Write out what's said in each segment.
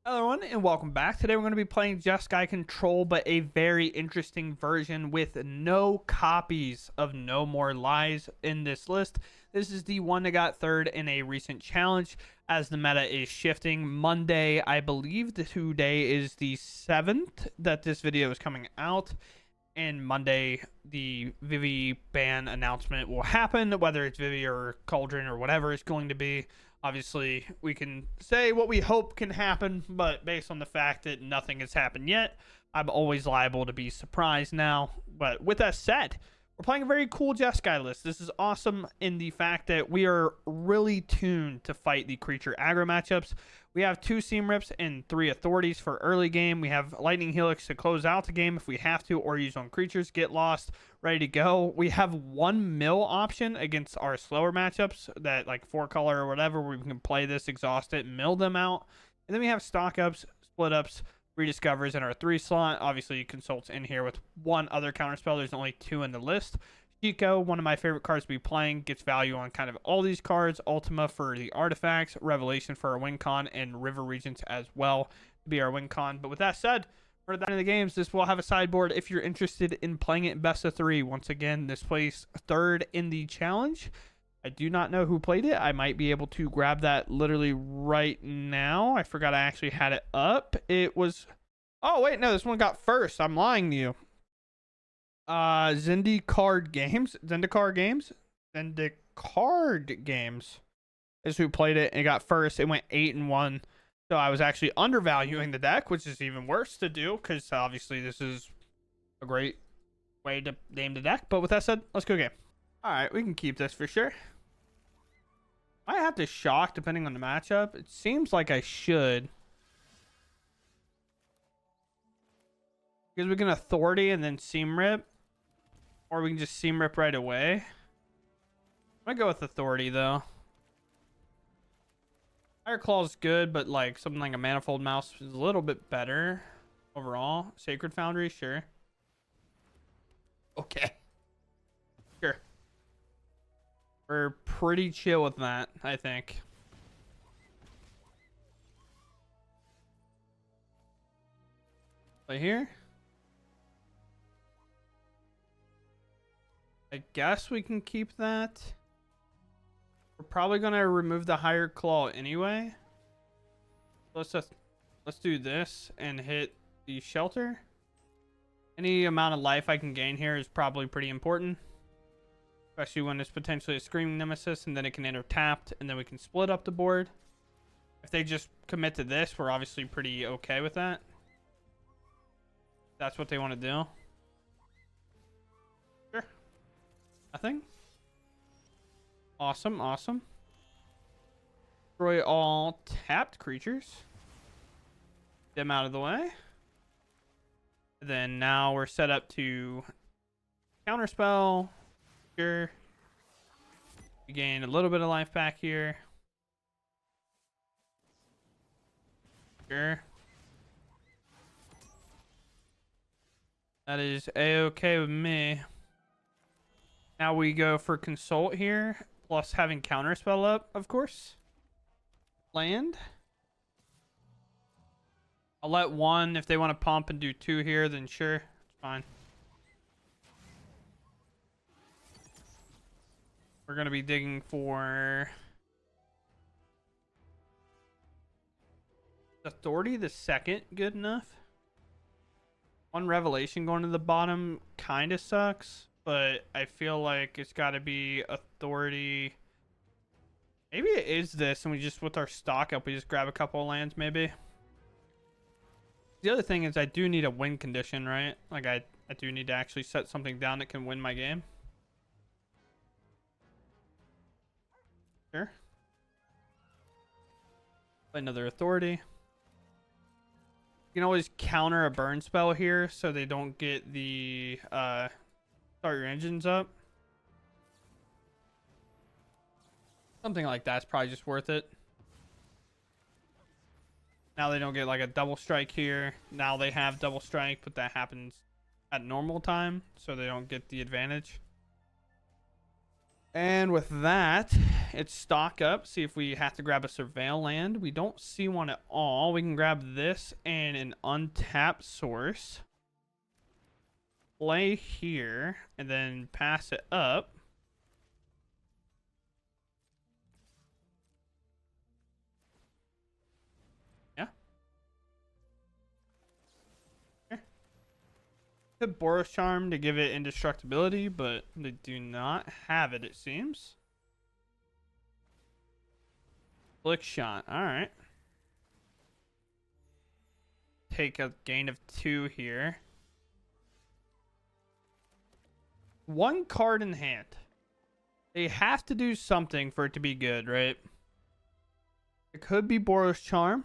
Hello everyone and welcome back. Today we're going to be playing Jeskai Control, but a very interesting version with no copies of No More Lies in this list. This is the one that got third in a recent challenge as the meta is shifting. Monday, I believe today is the 7th that this video is coming out. And Monday, the Vivi ban announcement will happen, whether it's Vivi or Cauldron or whatever it's going to be. Obviously, we can say what we hope can happen, but based on the fact that nothing has happened yet, I'm always liable to be surprised now. But with that said, we're playing a very cool Jeskai list. This is awesome in the fact that we are really tuned to fight the creature aggro matchups. We have 2 Seam Rips and 3 Authorities for early game. We have Lightning Helix to close out the game if we have to, or use on creatures, Get Lost, ready to go. We have 1 mill option against our slower matchups, that like 4 color or whatever, where we can play this, exhaust it, mill them out. And then we have stock ups, split ups, rediscovers in our 3 slot. Obviously, Consult's in here with 1 other counterspell. There's only 2 in the list. Chico, one of my favorite cards to be playing, gets value on kind of all these cards. Ultima for the artifacts, Revelation for our win con, and River Regents as well to be our win con. But with that said, we're at the end of the games. This will have a sideboard if you're interested in playing it in best of 3. Once again, this placed 3rd in the challenge. I do not know who played it. I might be able to grab that literally right now. I forgot I actually had it up. It was... Oh, wait, no, this one got first. I'm lying to you. Zendikar Games is who played it and got first. It went 8-1. So I was actually undervaluing the deck, which is even worse to do because obviously this is a great way to name the deck. But with that said, let's go game. All right, we can keep this for sure. I have to shock depending on the matchup. It seems like I should. Because we can Authority and then Seam Rip. Or we can just Seam Rip right away. I'm going to go with Authority, though. Fire Claw's good, but like something like a Manifold Mouse is a little bit better overall. Sacred Foundry, sure. Okay. Sure. We're pretty chill with that, I think. Play here. I guess we can keep that. We're probably going to remove the higher claw anyway. Let's do this and hit the shelter. Any amount of life I can gain here is probably pretty important. Especially when it's potentially a Screaming Nemesis and then it can enter tapped and then we can split up the board. If they just commit to this, we're obviously pretty okay with that. That's what they want to do. Sure. Nothing. Awesome, awesome. Destroy all tapped creatures. Them out of the way. Then now we're set up to counterspell. Sure. We gain a little bit of life back here. Sure. That is a-okay with me. Now we go for Consult here, plus having Counterspell up, of course. Land. I'll let 1, if they want to pump and do 2 here, then sure, it's fine. We're going to be digging for Authority the 2nd, good enough. 1 Revelation going to the bottom kind of sucks. But I feel like it's got to be Authority. Maybe it is this, and we just, with our stock up, we just grab a couple of lands, maybe. The other thing is I do need a win condition, right? Like, I do need to actually set something down that can win my game. Sure. Play another Authority. You can always counter a burn spell here, so they don't get the... Start your engines up. Something like that's probably just worth it. Now they don't get like a double strike here. Now they have double strike, but that happens at normal time, so they don't get the advantage. And with that, it's stock up. See if we have to grab a surveil land. We don't see one at all. We can grab this and an untapped source. Play here and then pass it up. Yeah. Here. Could Boros Charm to give it indestructibility, but they do not have it, it seems. Flick shot. All right. Take a gain of 2 here. 1 card in hand. They have to do something for it to be good, right? It could be Boros Charm.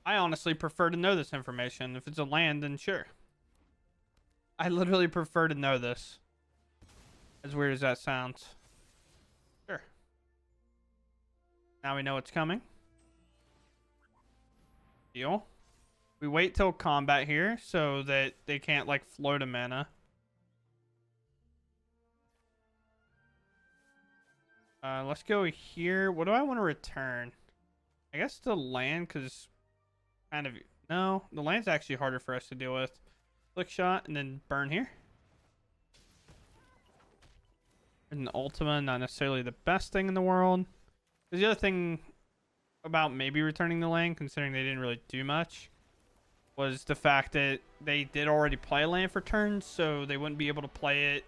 I honestly prefer to know this information. If it's a land, then sure. I literally prefer to know this. As weird as that sounds. Sure. Now we know what's coming. Deal. We wait till combat here so that they can't like float a mana. Let's go here. What do I want to return? I guess the land, because kind of... No, the land's actually harder for us to deal with. Flick shot and then burn here. And Ultima, not necessarily the best thing in the world. Because the other thing about maybe returning the land, considering they didn't really do much, was the fact that they did already play a land for turns, so they wouldn't be able to play it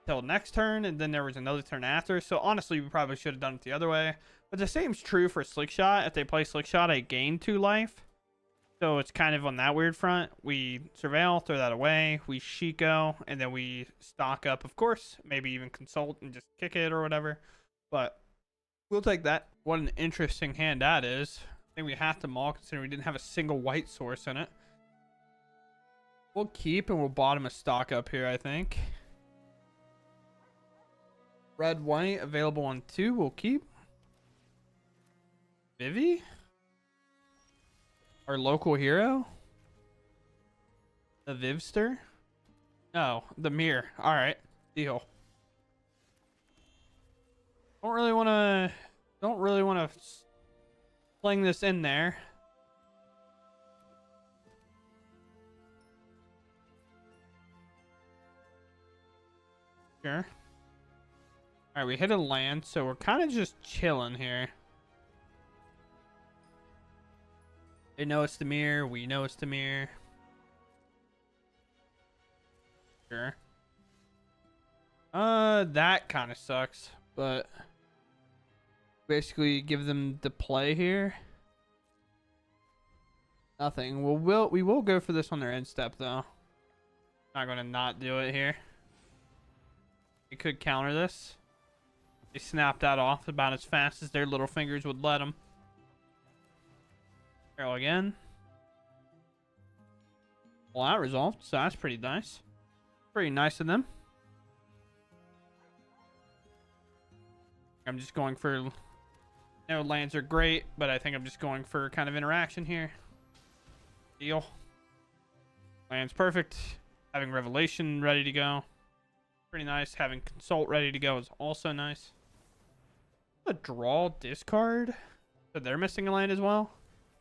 till next turn, and then there was another turn after. So honestly, we probably should have done it the other way. But the same's true for Slick Shot. If they play Slick Shot, I gain 2 life. So it's kind of on that weird front. We surveil, throw that away, we Shiko, and then we stock up, of course. Maybe even consult and just kick it or whatever. But we'll take that. What an interesting hand that is. I think we have to maul considering we didn't have a single white source in it. We'll keep and we'll bottom a stock up here, I think. Red, white, available on 2. We'll keep. Vivi? Our local hero? The Vivster? No, the Mirror. Alright, deal. Don't really want to fling this in there. Sure. Alright, we hit a land, so we're kind of just chilling here. They know it's the Mirror. We know it's the Mirror. Sure. That kind of sucks, but basically give them the play here. Nothing. We will go for this on their end step though. Not gonna not do it here. They could counter this. They snapped that off about as fast as their little fingers would let them. Arrow again. Well, that resolved, so that's pretty nice. Pretty nice of them. I'm just going for... No, lands are great, but I think I'm just going for kind of interaction here. Deal. Land's perfect. Having Revelation ready to go. Pretty nice. Having Consult ready to go is also nice. A draw discard. So they're missing a land as well.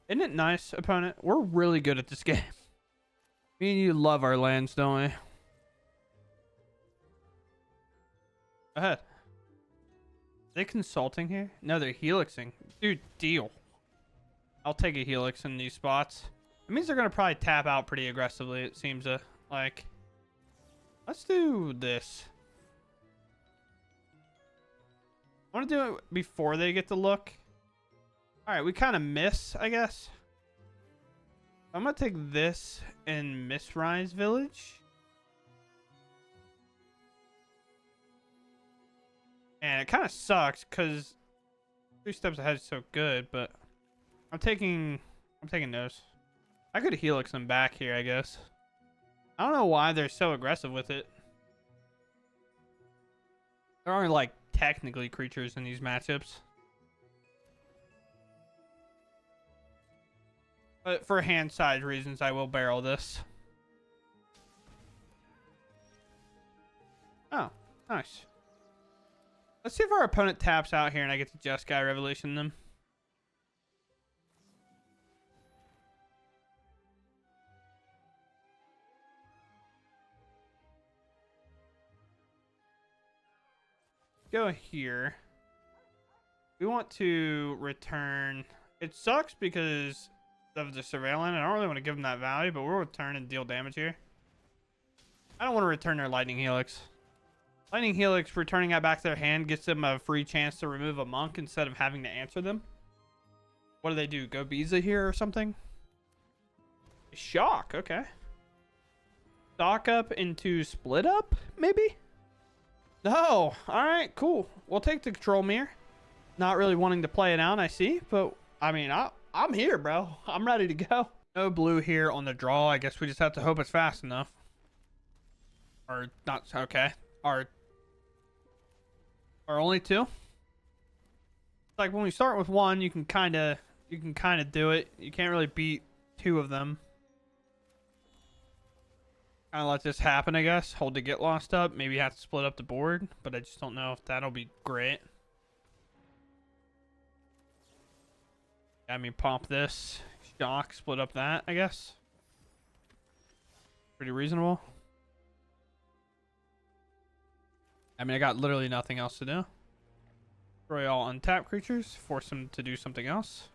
Isn't it nice, opponent? We're really good at this game. Me and you love our lands, don't we? Go ahead. Are they consulting here? No, they're helixing. Dude, deal. I'll take a helix in these spots. It means they're going to probably tap out pretty aggressively, it seems like. Let's do this. I want to do it before they get the look. Alright, we kind of miss, I guess. I'm going to take this and miss Rise Village. And it kind of sucks because 3 steps ahead is so good, but I'm taking those. I could helix them back here, I guess. I don't know why they're so aggressive with it. There aren't like technically creatures in these matchups. But for hand size reasons, I will barrel this. Oh, Nice. Let's see if our opponent taps out here and I get to Jeskai Revolution them. Go here. We want to return. It sucks because of the surveillance. I don't really want to give them that value, but we'll return and deal damage here. I don't want to return their Lightning Helix. Lightning Helix, returning that back to their hand, gets them a free chance to remove a monk instead of having to answer them. What do? Go Biza here or something? Shock, okay. Stock up into split up, maybe? No. Alright, cool. We'll take the control mirror. Not really wanting to play it out, I see. But, I mean, I'm here, bro. I'm ready to go. No blue here on the draw. I guess we just have to hope it's fast enough. Or not, okay. Or only two? Like, when we start with one, you can kind of do it. You can't really beat two of them. Kind of let this happen, I guess. Hold to get lost up. Maybe you have to split up the board, but I just don't know if that'll be great. I mean, pop this. Shock, split up that, I guess. Pretty reasonable. I mean, I got literally nothing else to do. Destroy all untapped creatures. Force them to do something else.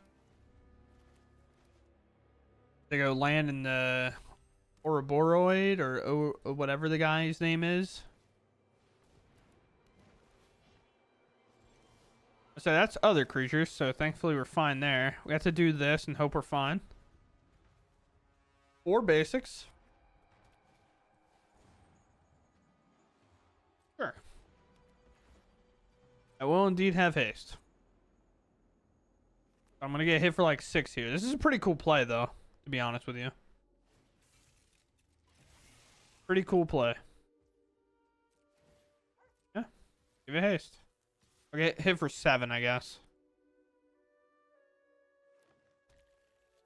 They go land in the Ouroboros or whatever the guy's name is. So that's other creatures, so thankfully we're fine there. We have to do this and hope we're fine. 4 basics. Sure. I will indeed have haste. I'm going to get hit for like 6 here. This is a pretty cool play, though, to be honest with you. Pretty cool play. Yeah. Give it haste. I'll get hit for 7, I guess.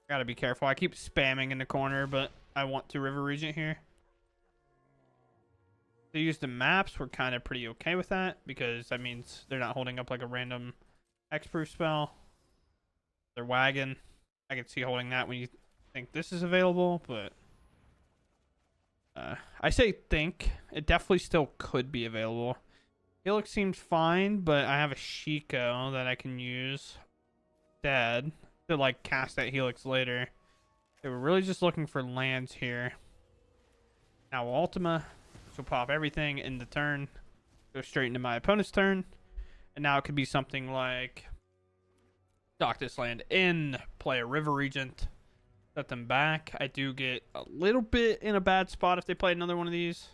Gotta be careful. I keep spamming in the corner, but I want to River Regent here. They use the maps. We're kind of pretty okay with that because that means they're not holding up like a random Hexproof spell. Their wagon. I can see holding that when you think this is available, but I say think. It definitely still could be available. Helix seems fine, but I have a Shiko that I can use instead to like cast that Helix later. Okay, we're really just looking for lands here. Now Ultima, which will pop everything in the turn, go straight into my opponent's turn, and now it could be something like dock this land in, play a River Regent, set them back. I do get a little bit in a bad spot if they play another one of these.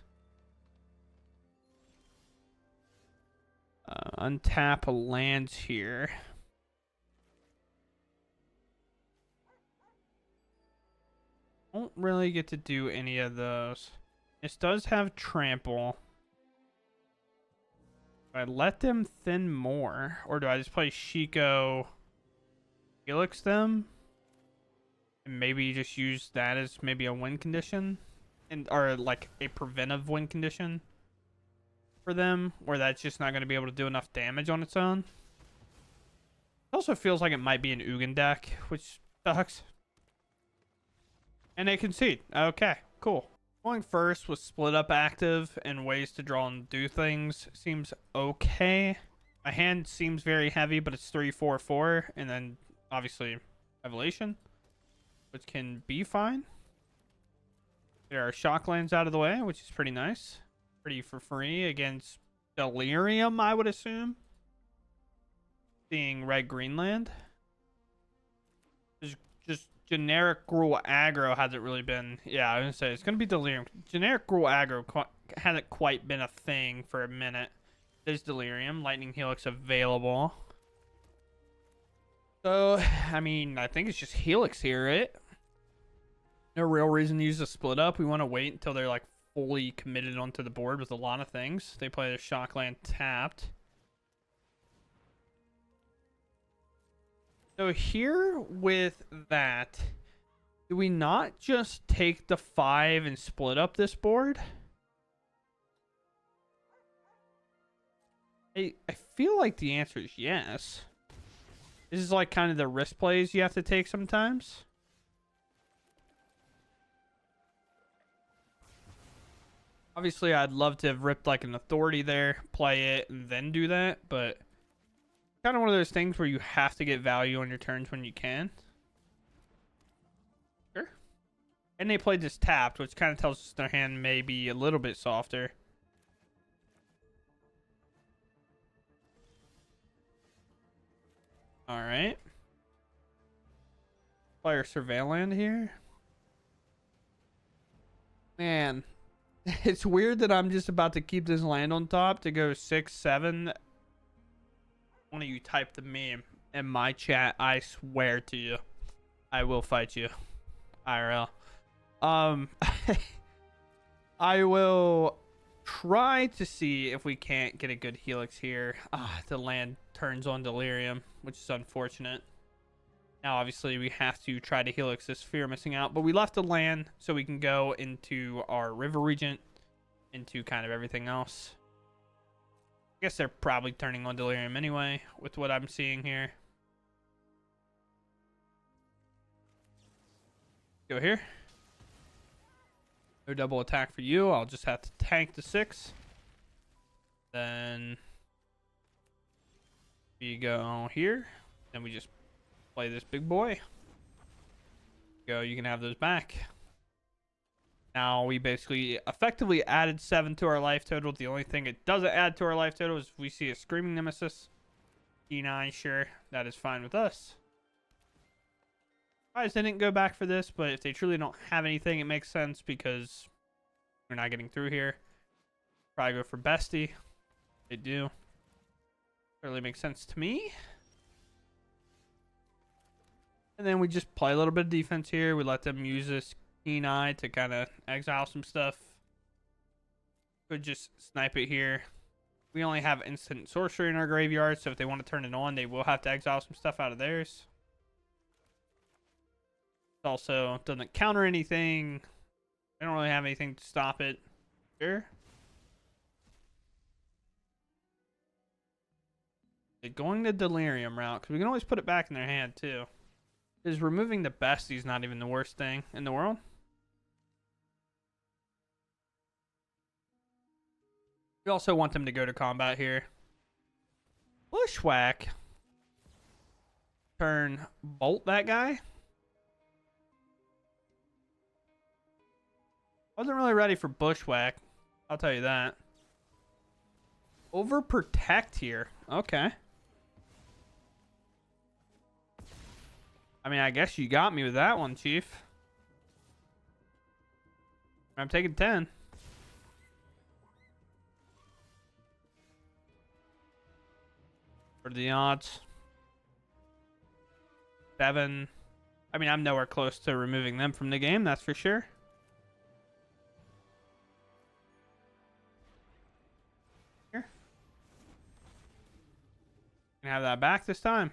Untap lands here. Don't really get to do any of those. This does have trample. Do I let them thin more? Or do I just play Shiko, Helix them? And maybe just use that as maybe a win condition? Or like a preventive win condition for them, where that's just not going to be able to do enough damage on its own. It also feels like it might be an Ugin deck, which sucks. And they concede. Okay, cool. Going first with split up active and ways to draw and do things seems okay. My hand seems very heavy, but it's 3/4/4, and then obviously Revelation, which can be fine. There are shock lands out of the way, which is pretty nice. Pretty for free against Delirium, I would assume. Seeing red Greenland. Just generic Gruul aggro hasn't really been. Yeah, I was gonna say it's gonna be Delirium. Generic Gruul aggro hasn't quite been a thing for a minute. There's Delirium, Lightning Helix available. So, I mean, I think it's just Helix here, right? No real reason to use a split up. We want to wait until they're like fully committed onto the board with a lot of things. They play their Shockland tapped. So here with that, do we not just take the 5 and split up this board? I feel like the answer is yes. This is like kind of the risk plays you have to take sometimes. Obviously, I'd love to have ripped like an authority there, play it, and then do that, but kind of one of those things where you have to get value on your turns when you can. Sure. And they played this tapped, which kind of tells us their hand may be a little bit softer. All right. Player surveillance here. Man, it's weird that I'm just about to keep this land on top to go 6-7. One of you type the meme in my chat. I swear to you, I will fight you, IRL. I will try to see if we can't get a good helix here. The land turns on delirium, which is unfortunate. Now, obviously, we have to try to helix this fear missing out, but we left the land so we can go into our river regent, into kind of everything else. I guess they're probably turning on delirium anyway, with what I'm seeing here. Go here. No double attack for you. I'll just have to tank the 6. Then we go here. Then we just play this big boy. Go, you can have those back. Now we basically effectively added 7 to our life total. The only thing it doesn't add to our life total is if we see a Screaming Nemesis. E9, sure, that is fine with us. Guys didn't go back for this, but if they truly don't have anything, it makes sense because we're not getting through here. Probably go for Bestie. They do. Really makes sense to me. And then we just play a little bit of defense here. We let them use this keen eye to kind of exile some stuff. Could just snipe it here. We only have instant sorcery in our graveyard, so if they want to turn it on, they will have to exile some stuff out of theirs. It also doesn't counter anything. They don't really have anything to stop it. Sure. They're going the delirium route, because we can always put it back in their hand, too. Is removing the besties not even the worst thing in the world? We also want them to go to combat here. Bushwhack. Turn bolt that guy. Wasn't really ready for Bushwhack. I'll tell you that. Overprotect here. Okay. I mean, I guess you got me with that one, Chief. I'm taking 10. For the odds. 7. I mean, I'm nowhere close to removing them from the game, that's for sure. Here. Can have that back this time.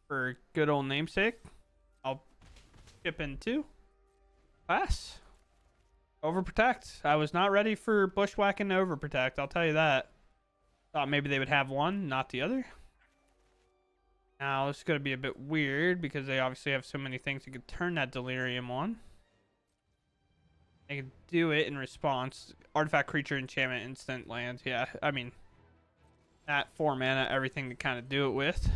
For good old namesake. I'll chip in 2. Pass. Overprotect. I was not ready for bushwhacking to overprotect, I'll tell you that. Thought maybe they would have one, not the other. Now, this is going to be a bit weird because they obviously have so many things that could turn that delirium on. They could do it in response. Artifact, creature, enchantment, instant, land. Yeah, I mean, that 4 mana, everything to kind of do it with.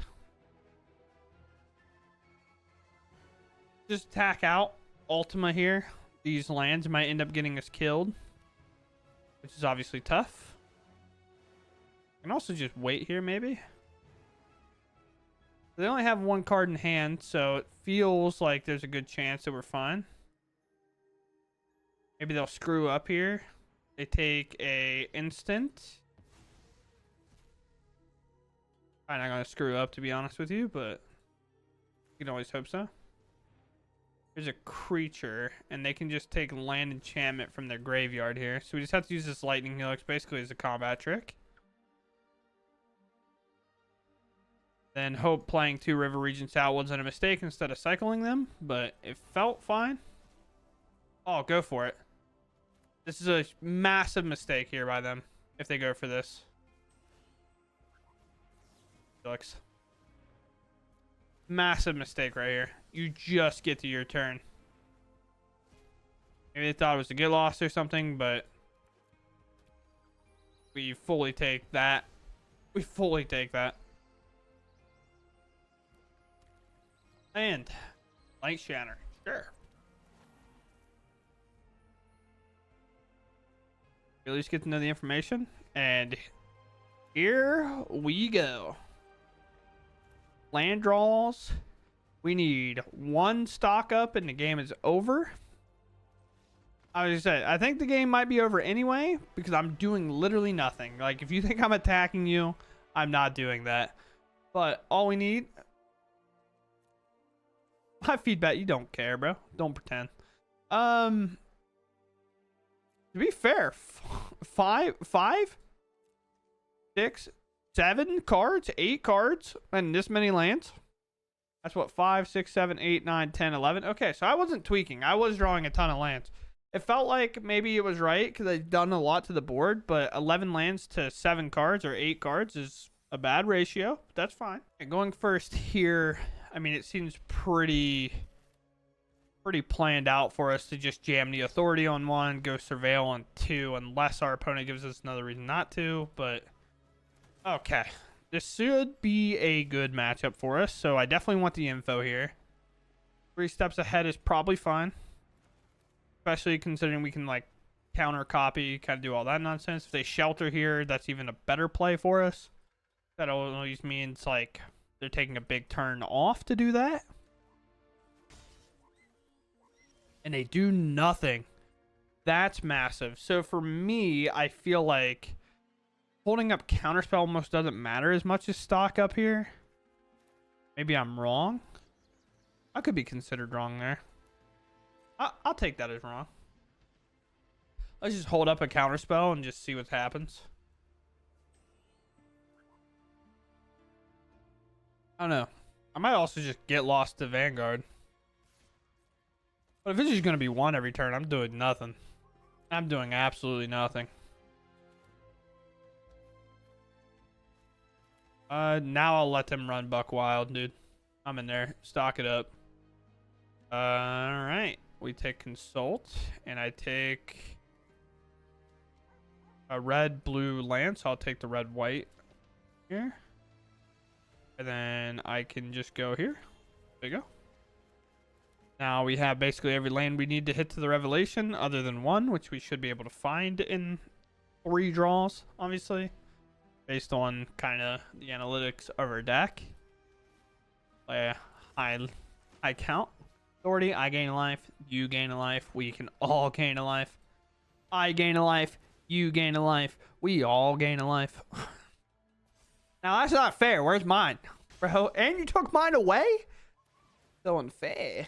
Just attack out Ultima here. These lands might end up getting us killed, which is obviously tough. I can also just wait here, maybe. They only have 1 card in hand, so it feels like there's a good chance that we're fine. Maybe they'll screw up here. They take a instant. I'm not going to screw up, to be honest with you, but you can always hope so. There's a creature, and they can just take land enchantment from their graveyard here. So we just have to use this lightning helix basically as a combat trick. Then hope playing 2 river regents out wasn't a mistake instead of cycling them, but it felt fine. Oh, go for it. This is a massive mistake here by them if they go for this. Felix. Massive mistake right here. You just get to your turn. Maybe they thought it was a get lost or something, but we fully take that. We fully take that. And light shatter. Sure. At least get to know the information. And here we go. Land draws. We need one stock up and the game is over. I was saying, I think the game might be over anyway because I'm doing literally nothing. Like, if you think I'm attacking you, I'm not doing that. But all we need... My feedback, you don't care, bro. Don't pretend. To be fair, 5, 6, 7 cards, 8 cards, and this many lands. That's what, 5, 6, 7, 8, 9, 10, 11. Okay, so I wasn't tweaking. I was drawing a ton of lands. It felt like maybe it was right because I've done a lot to the board, but 11 lands to 7 cards or 8 cards is a bad ratio. That's fine. And going first here, I mean, it seems pretty planned out for us to just jam the authority on 1, go surveil on 2, unless our opponent gives us another reason not to, but okay. This should be a good matchup for us, so I definitely want the info here. 3 steps ahead is probably fine, especially considering we can, like, counter copy, kind of do all that nonsense. If they shelter here, that's even a better play for us. That always means, like, they're taking a big turn off to do that. And they do nothing. That's massive. So for me, I feel like holding up counterspell almost doesn't matter as much as stock up here. Maybe I'm wrong. I could be considered wrong there. I'll take that as wrong. Let's just hold up a counterspell and just see what happens. I don't know. I might also just get lost to Vanguard. But if it's just going to be 1 every turn, I'm doing nothing. I'm doing absolutely nothing. Now I'll let them run buck wild, dude. I'm in there. Stock it up. Alright. We take consult. And I take a red, blue lance. I'll take the red, white here. And then I can just go here. There you go. Now we have basically every land we need to hit to the revelation other than 1, which we should be able to find in 3 draws, obviously, based on kind of the analytics of our deck. I count. Authority, I gain a life, you gain a life, we can all gain a life. I gain a life, you gain a life, we all gain a life. Now that's not fair. Where's mine? Bro, and you took mine away? So unfair.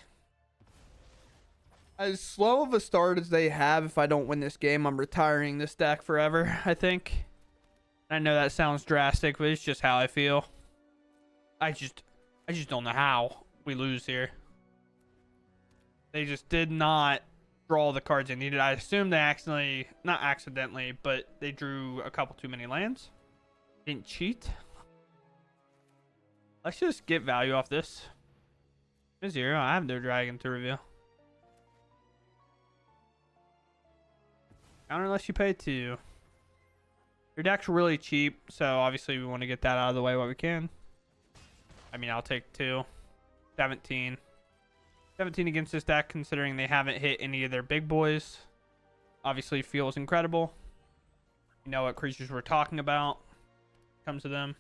As slow of a start as they have, if I don't win this game, I'm retiring this deck forever, I think. I know that sounds drastic, but it's just how I feel. I just don't know how we lose here. They just did not draw the cards they needed. I assume they not accidentally, but they drew a couple too many lands. Didn't cheat. Let's just get value off this. 0. I have no dragon to reveal. Counter unless you pay 2. Your deck's really cheap, so obviously we want to get that out of the way while we can. I mean, I'll take 2. 17. 17 against this deck, considering they haven't hit any of their big boys. Obviously feels incredible. You know what creatures we're talking about. Comes to them.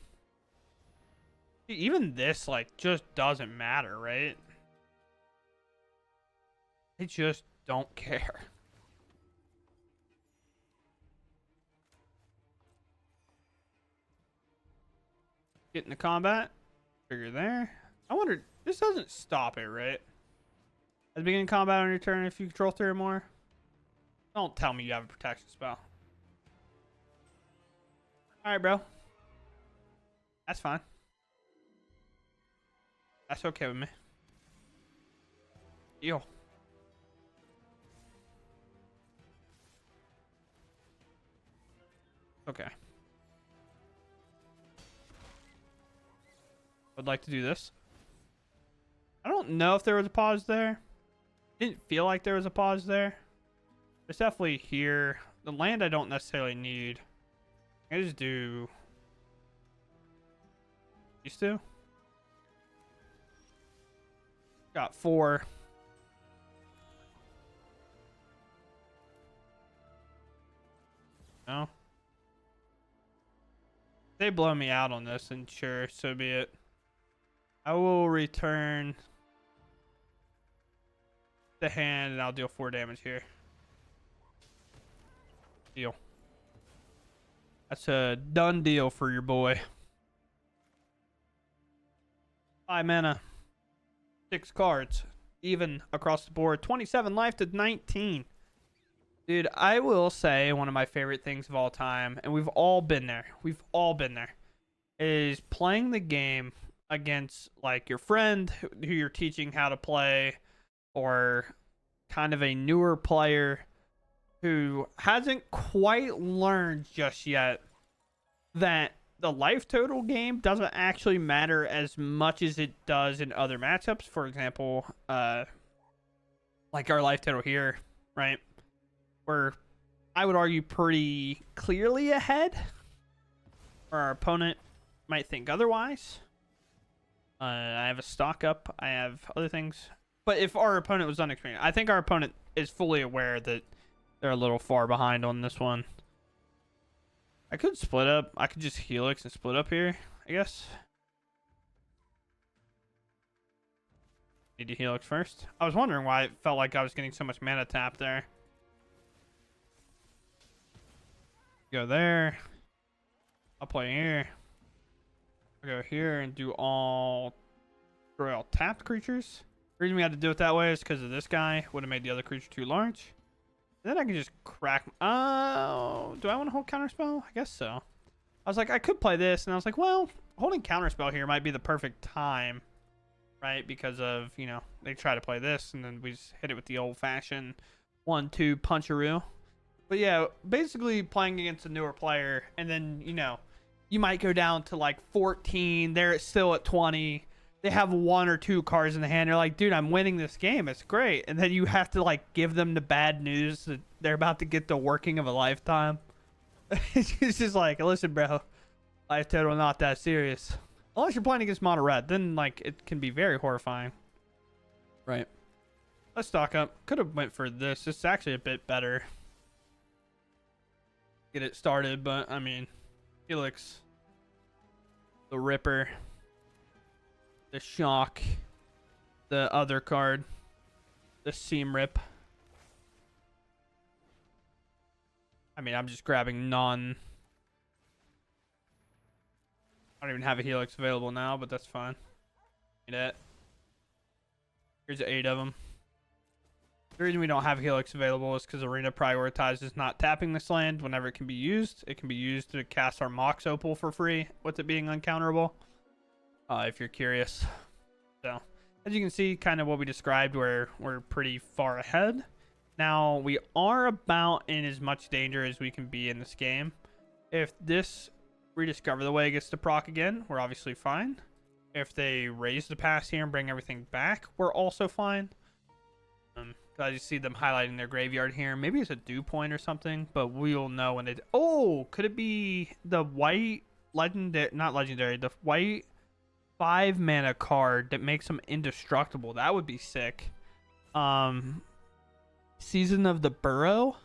Even this, like, just doesn't matter, right? They just don't care. Get into combat. Trigger there. I wonder, this doesn't stop it, right? At the beginning of combat on your turn, if you control 3 or more. Don't tell me you have a protection spell. Alright, bro. That's fine. That's okay with me. Deal. Okay. would like to do this. I don't know if there was a pause there. Didn't feel like there was a pause there. It's definitely here. The land I don't necessarily need. I just do these two. Got 4. No. They blow me out on this, and sure, so be it. I will return the hand, and I'll deal 4 damage here. Deal. That's a done deal for your boy. 5 mana. 6 cards. Even across the board. 27 life to 19. Dude, I will say one of my favorite things of all time, and we've all been there. We've all been there. Is playing the game against like your friend who you're teaching how to play, or kind of a newer player who hasn't quite learned just yet that the life total game doesn't actually matter as much as it does in other matchups. For example, like our life total here, right? We're, I would argue, pretty clearly ahead. Or our opponent might think otherwise. I have a stock up. I have other things. But if our opponent was unexperienced, I think our opponent is fully aware that they're a little far behind on this one. I could split up. I could just Helix and split up here, I guess. Need to Helix first. I was wondering why it felt like I was getting so much mana tap there. Go there. I'll play here. I'll go here and do all tapped creatures. The reason we had to do it that way is because of this guy. Would have made the other creature too large. And then I can just crack. Oh, do I want to hold counterspell? I guess so. I was like, I could play this, and I was like, well, holding counterspell here might be the perfect time, right? Because of, you know, they try to play this, and then we just hit it with the old-fashioned 1-2 puncheroo. But yeah, basically playing against a newer player, and then, you know, you might go down to like 14. They're still at 20. They have 1 or 2 cards in the hand. They're like, dude, I'm winning this game. It's great. And then you have to like give them the bad news that they're about to get the working of a lifetime. It's just like, listen, bro, life total not that serious. Unless you're playing against mono red, then like it can be very horrifying. Right. Let's stock up. Could have went for this. It's actually a bit better. Get it started, but I mean, Helix, the Ripper, the Shock, the other card, the Seam Rip. I mean, I'm just grabbing none. I don't even have a Helix available now, but that's fine. Need it. Here's 8 of them. The reason we don't have Helix available is because Arena prioritizes not tapping this land whenever it can be used. It can be used to cast our Mox Opal for free with it being uncounterable. If you're curious. So, as you can see, kind of what we described, where we're pretty far ahead. Now, we are about in as much danger as we can be in this game. If this Rediscover the Way gets to proc again, we're obviously fine. If they raise the pass here and bring everything back, we're also fine. I just see them highlighting their graveyard here. Maybe it's a dew point or something, but we'll know when it... Oh, could it be the white legendary... Not legendary. The white 5 mana card that makes them indestructible. That would be sick. Season of the Burrow.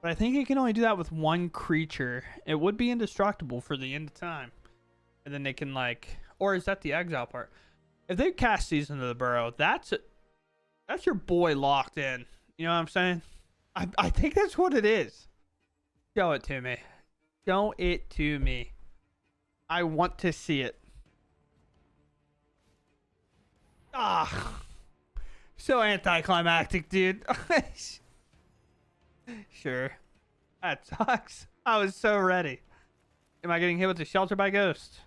But I think it can only do that with 1 creature. It would be indestructible for the end of time. And then they can like... Or is that the exile part? If they cast Season of the Burrow, that's your boy locked in. You know what I'm saying? I think that's what it is. Show it to me. Show it to me. I want to see it. Ah. So anticlimactic, dude. Sure. That sucks. I was so ready. Am I getting hit with the Shelter by Ghost?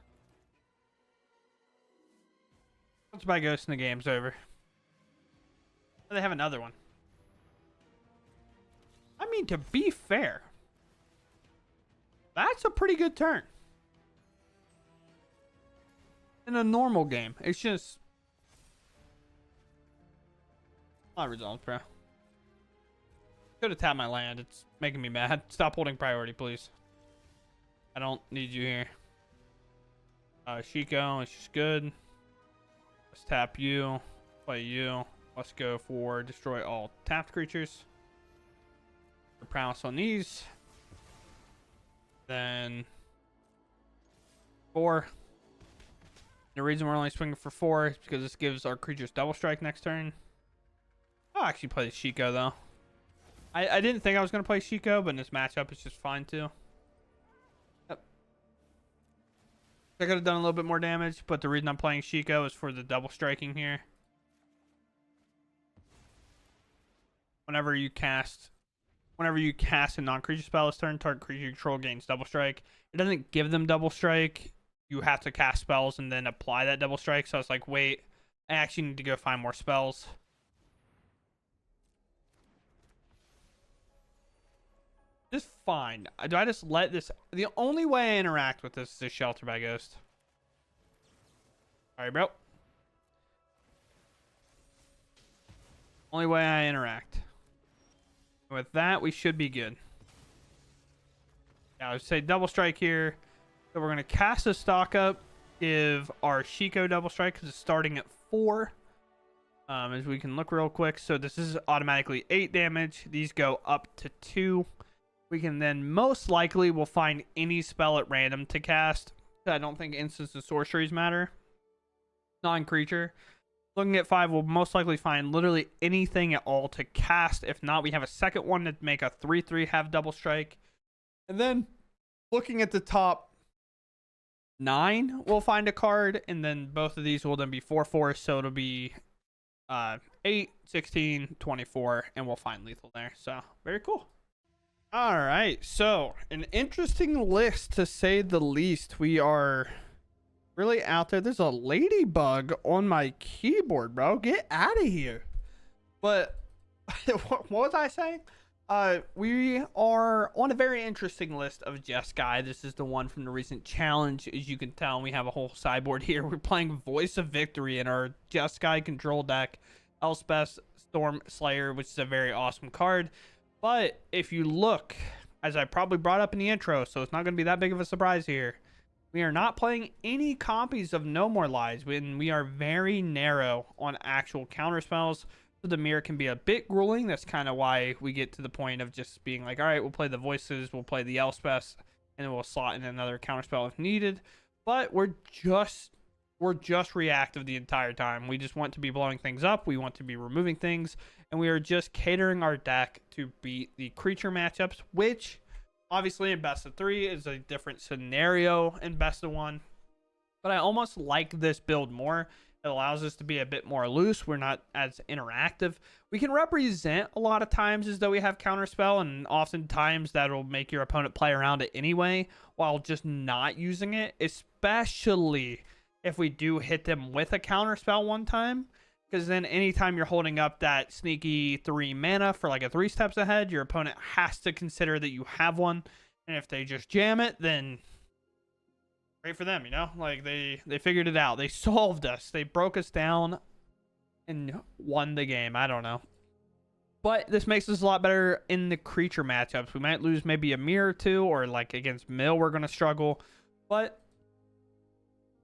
Shelter by Ghost and the game's over. They have another one. I mean, to be fair, that's a pretty good turn. in a normal game. It's just not resolved, bro. Could have tapped my land. It's making me mad. Stop holding priority, please. I don't need you here. Shiko, it's just good. Let's tap you. Play you. Let's go for destroy all tapped creatures. Prowess on these. Then 4. The reason we're only swinging for 4 is because this gives our creatures double strike next turn. I'll actually play the Shiko though. I didn't think I was going to play Shiko, but in this matchup it's just fine too. Yep. I could have done a little bit more damage, but the reason I'm playing Shiko is for the double striking here. Whenever you cast a non-creature spell this turn, target creature you control gains double strike. It doesn't give them double strike. You have to cast spells and then apply that double strike. So I was like, wait, I actually need to go find more spells. Just fine. Do I just let this... The only way I interact with this is Shelter by Ghost. Alright, bro. Only way I interact. With that, we should be good. Yeah, I would say double strike here. So we're going to cast a stock up. Give our Shiko double strike because it's starting at 4. As we can look real quick. So this is automatically 8 damage. These go up to 2. We can then most likely will find any spell at random to cast. I don't think instants and sorceries matter. Non-creature. Looking at 5, we'll most likely find literally anything at all to cast. If not, we have a second one to make a 3/3 have double strike. And then looking at the top 9, we'll find a card. And then both of these will then be 4/4. So it'll be 8, 16, 24. And we'll find lethal there. So very cool. All right, so an interesting list to say the least. We are really out there. There's a ladybug on my keyboard, bro. Get out of here. But what was I saying? We are on a very interesting list of Jeskai. This is the one from the recent challenge. As you can tell, we have a whole sideboard here. We're playing Voice of Victory in our Jeskai control deck. Elspeth Storm Slayer, which is a very awesome card. But if you look, as I probably brought up in the intro, so it's not going to be that big of a surprise here, we are not playing any copies of No More Lies when we are very narrow on actual counter spells. So the mirror can be a bit grueling. That's kind of why we get to the point of just being like, all right, we'll play the voices, we'll play the Elspeth, and then we'll slot in another counter spell if needed. But we're just reactive the entire time. We just want to be blowing things up. We want to be removing things. And we are just catering our deck to beat the creature matchups, which obviously in best of 3 is a different scenario in best of 1. But I almost like this build more. It allows us to be a bit more loose. We're not as interactive. We can represent a lot of times as though we have counterspell, and oftentimes that'll make your opponent play around it anyway while just not using it, especially if we do hit them with a counterspell one time. Because then anytime you're holding up that sneaky 3 mana for like a 3 steps ahead, your opponent has to consider that you have one. And if they just jam it, then great for them, you know? Like they figured it out. They solved us. They broke us down and won the game. I don't know. But this makes us a lot better in the creature matchups. We might lose maybe a mirror or two, or like against Mill, we're going to struggle. But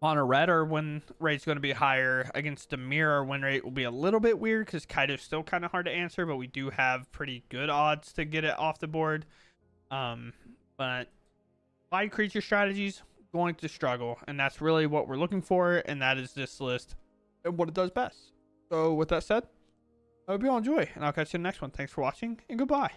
on a red, our win rate's going to be higher. Against the mirror, win rate will be a little bit weird because Kaido's still kind of hard to answer, but we do have pretty good odds to get it off the board. But wide creature strategies going to struggle, and that's really what we're looking for, and that is this list and what it does best. So with that said, I hope you all enjoy, and I'll catch you in the next one. Thanks for watching, and goodbye.